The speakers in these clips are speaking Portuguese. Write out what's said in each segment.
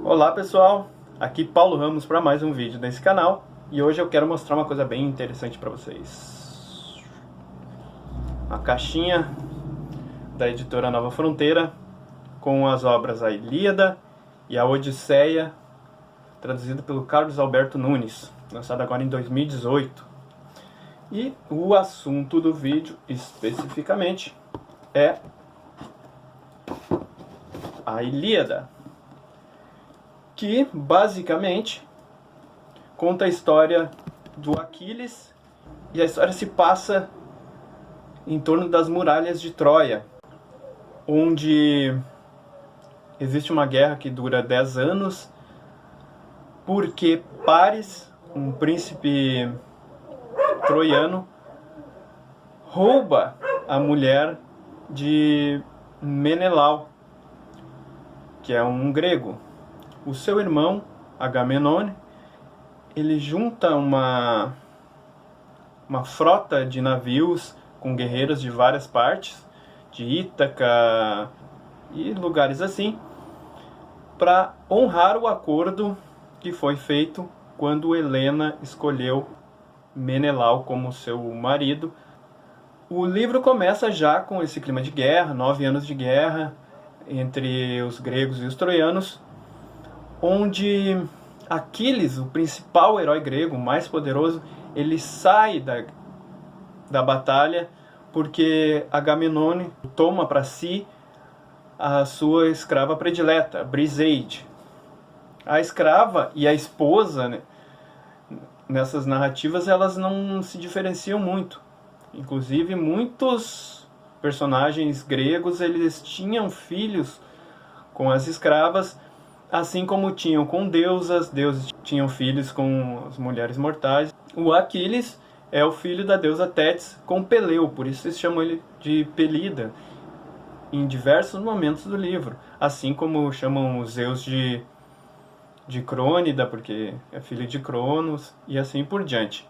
Olá pessoal, aqui Paulo Ramos para mais um vídeo desse canal e hoje eu quero mostrar uma coisa bem interessante para vocês. Uma caixinha da editora Nova Fronteira com as obras A Ilíada e A Odisseia, traduzido pelo Carlos Alberto Nunes, lançado agora em 2018. E o assunto do vídeo especificamente é A Ilíada, que basicamente conta a história do Aquiles, e a história se passa em torno das muralhas de Troia, onde existe uma guerra que dura 10 anos, porque Paris, um príncipe troiano, rouba a mulher de Menelau, que é um grego. O seu irmão, Agamenon, ele junta uma frota de navios com guerreiros de várias partes, de Ítaca e lugares assim, para honrar o acordo que foi feito quando Helena escolheu Menelau como seu marido. O livro começa já com esse clima de guerra, 9 anos de guerra entre os gregos e os troianos, onde Aquiles, o principal herói grego, o mais poderoso, ele sai da batalha porque Agamenon toma para si a sua escrava predileta, Briseide. A escrava e a esposa, né, nessas narrativas, elas não se diferenciam muito. Inclusive, muitos personagens gregos, eles tinham filhos com as escravas, assim como tinham com deusas, deuses tinham filhos com as mulheres mortais. O Aquiles é o filho da deusa Tétis com Peleu, por isso eles chamam ele de Pelida em diversos momentos do livro, assim como chamam os Zeus de Crônida, porque é filho de Cronos, e assim por diante.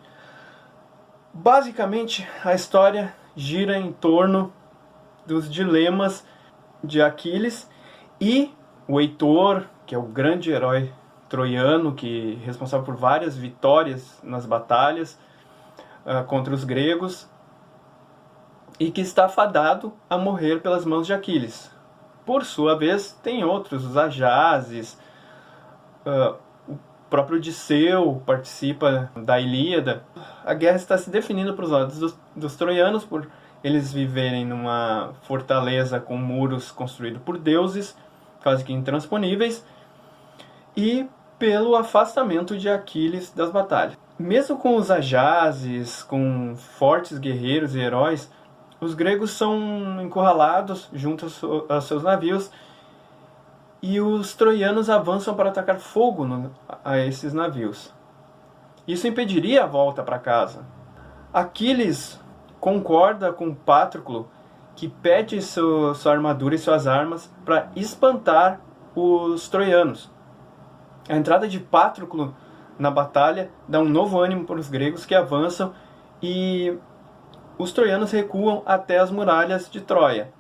Basicamente, a história gira em torno dos dilemas de Aquiles e o Heitor, que é o grande herói troiano, que é responsável por várias vitórias nas batalhas contra os gregos, e que está fadado a morrer pelas mãos de Aquiles. Por sua vez, tem outros, os Ajaxes, o próprio Odisseu participa da Ilíada. A guerra está se definindo para os lados dos troianos, por eles viverem numa fortaleza com muros construídos por deuses, quase que intransponíveis, e pelo afastamento de Aquiles das batalhas. Mesmo com os Ajaxes, com fortes guerreiros e heróis, os gregos são encurralados junto aos seus navios, e os troianos avançam para atacar fogo a esses navios. Isso impediria a volta para casa. Aquiles concorda com Patroclo, que pede sua armadura e suas armas para espantar os troianos. A entrada de Patroclo na batalha dá um novo ânimo para os gregos, que avançam, e os troianos recuam até as muralhas de Troia.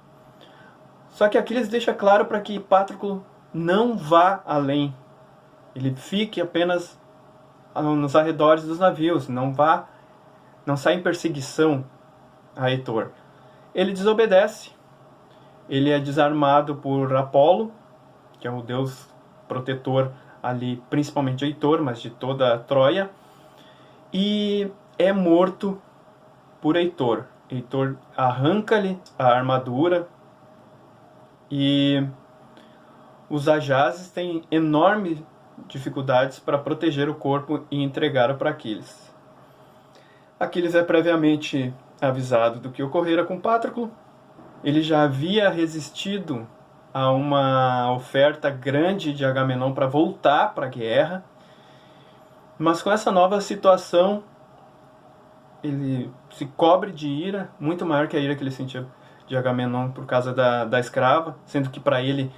Só que Aquiles deixa claro para que Patroclo não vá além. Ele fique apenas nos arredores dos navios, não saia em perseguição a Heitor. Ele desobedece. Ele é desarmado por Apolo, que é o deus protetor ali, principalmente de Heitor, mas de toda a Troia, e é morto por Heitor. Heitor arranca-lhe a armadura, e os Ajaxes têm enormes dificuldades para proteger o corpo e entregar-o para Aquiles. Aquiles é previamente avisado do que ocorrera com Patroclo. Ele já havia resistido a uma oferta grande de Agamenon para voltar para a guerra, mas com essa nova situação ele se cobre de ira, muito maior que a ira que ele sentia de Agamenon por causa da escrava, sendo que para ele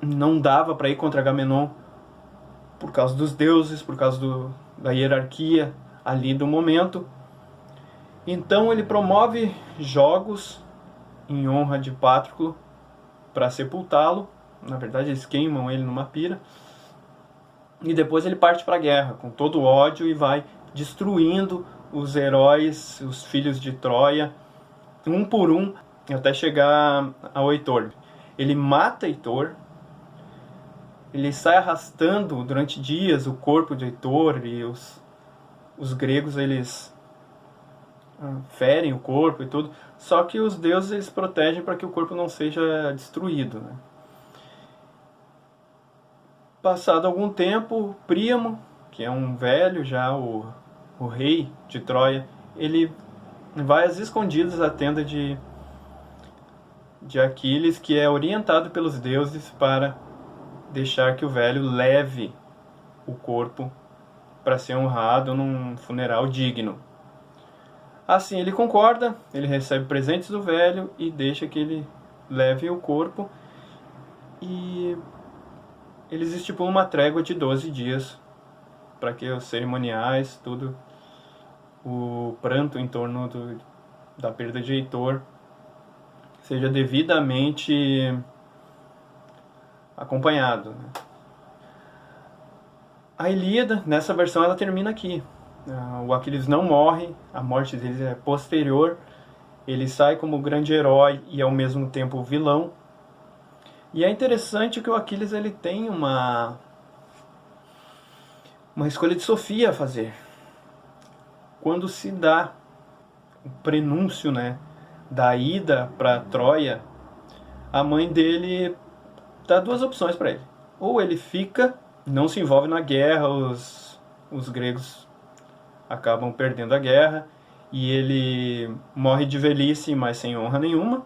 não dava para ir contra Agamenon por causa dos deuses, por causa da hierarquia ali do momento. Então ele promove jogos em honra de Patroclo para sepultá-lo Na verdade, eles queimam ele numa pira. E depois ele parte para a guerra com todo o ódio e vai destruindo os heróis, os filhos de Troia, um por um, até chegar ao Heitor. Ele mata Heitor, ele sai arrastando durante dias o corpo de Heitor, e os gregos eles ferem o corpo e tudo, só que os deuses eles protegem para que o corpo não seja destruído, né? Passado algum tempo, Príamo, que é um velho já, o rei de Troia, ele vai às escondidas à tenda de Aquiles, que é orientado pelos deuses para deixar que o velho leve o corpo para ser honrado num funeral digno. Assim ele concorda, ele recebe presentes do velho e deixa que ele leve o corpo, e eles estipulam uma trégua de 12 dias para que os cerimoniais, tudo, o pranto em torno da perda de Heitor seja devidamente acompanhado, né? A Ilíada, nessa versão, ela termina aqui. O Aquiles não morre, a morte dele é posterior, ele sai como grande herói e ao mesmo tempo vilão. E é interessante que o Aquiles ele tem uma escolha de Sofia a fazer. Quando se dá o prenúncio, né, da ida para Troia, a mãe dele dá duas opções para ele. Ou ele fica, não se envolve na guerra, os gregos acabam perdendo a guerra, e ele morre de velhice, mas sem honra nenhuma.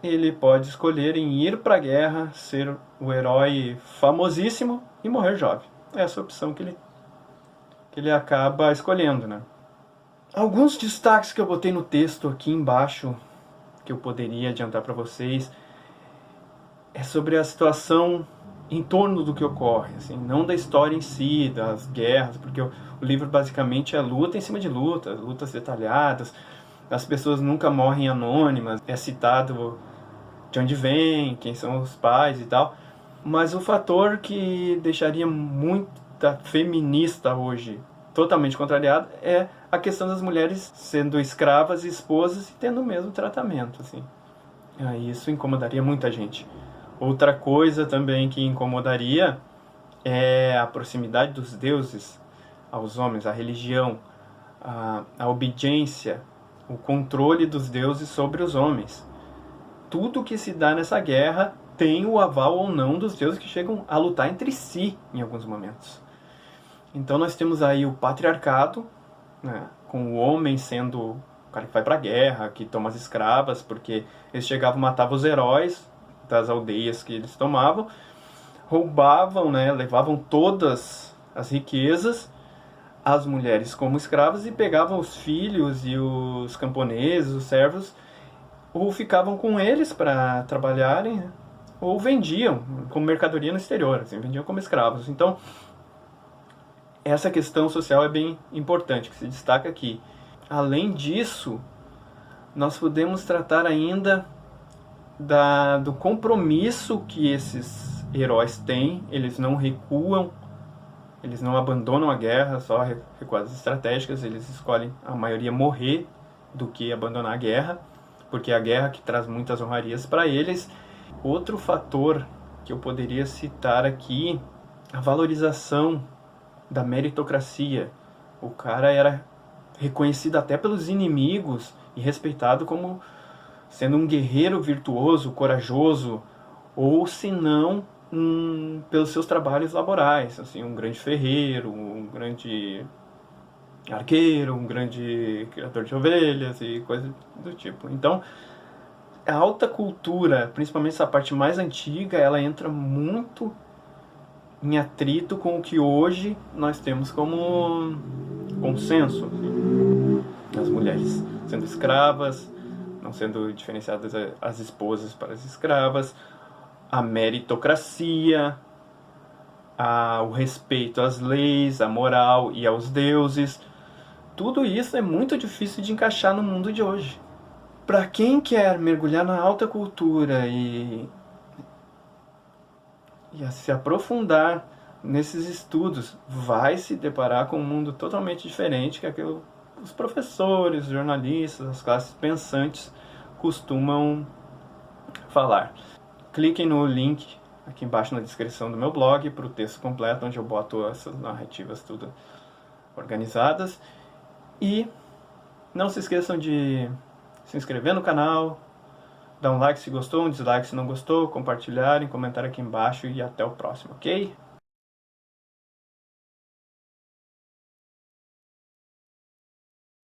Ele pode escolher em ir para a guerra, ser o herói famosíssimo e morrer jovem. Essa é a opção que ele acaba escolhendo, né? Alguns destaques que eu botei no texto aqui embaixo, que eu poderia adiantar para vocês, é sobre a situação em torno do que ocorre, assim, não da história em si, das guerras, porque o livro basicamente é luta em cima de luta, lutas detalhadas, as pessoas nunca morrem anônimas, é citado de onde vem, quem são os pais e tal, mas o fator que deixaria muita feminista hoje totalmente contrariado é a questão das mulheres sendo escravas e esposas e tendo o mesmo tratamento, assim. Isso incomodaria muita gente. Outra coisa também que incomodaria é a proximidade dos deuses aos homens, a religião, a obediência, o controle dos deuses sobre os homens. Tudo que se dá nessa guerra tem o aval ou não dos deuses, que chegam a lutar entre si em alguns momentos. Então nós temos aí o patriarcado, né, com o homem sendo o cara que vai para a guerra, que toma as escravas, porque eles chegavam e matavam os heróis das aldeias que eles tomavam, roubavam, né, levavam todas as riquezas, as mulheres como escravas, e pegavam os filhos e os camponeses, os servos, ou ficavam com eles para trabalharem, né, ou vendiam como mercadoria no exterior, assim, vendiam como escravos. Então, essa questão social é bem importante, que se destaca aqui. Além disso, nós podemos tratar ainda do compromisso que esses heróis têm. Eles não recuam, eles não abandonam a guerra, só recuadas estratégicas. Eles escolhem, a maioria, morrer do que abandonar a guerra, porque é a guerra que traz muitas honrarias para eles. Outro fator que eu poderia citar aqui, a valorização da meritocracia. O cara era reconhecido até pelos inimigos e respeitado como sendo um guerreiro virtuoso, corajoso, ou se não, pelos seus trabalhos laborais, assim, um grande ferreiro, um grande arqueiro, um grande criador de ovelhas e coisas do tipo. Então, a alta cultura, principalmente essa parte mais antiga, ela entra muito em atrito com o que hoje nós temos como consenso, assim, as mulheres sendo escravas, não sendo diferenciadas as esposas para as escravas, a meritocracia, o respeito às leis, à moral e aos deuses. Tudo isso é muito difícil de encaixar no mundo de hoje. Para quem quer mergulhar na alta cultura e e a se aprofundar nesses estudos, vai se deparar com um mundo totalmente diferente que aquilo os professores, os jornalistas, as classes pensantes costumam falar. Cliquem no link aqui embaixo na descrição do meu blog para o texto completo, onde eu boto essas narrativas tudo organizadas. E não se esqueçam de se inscrever no canal, dar um like se gostou, um dislike se não gostou, compartilharem, comentar aqui embaixo e até o próximo, ok?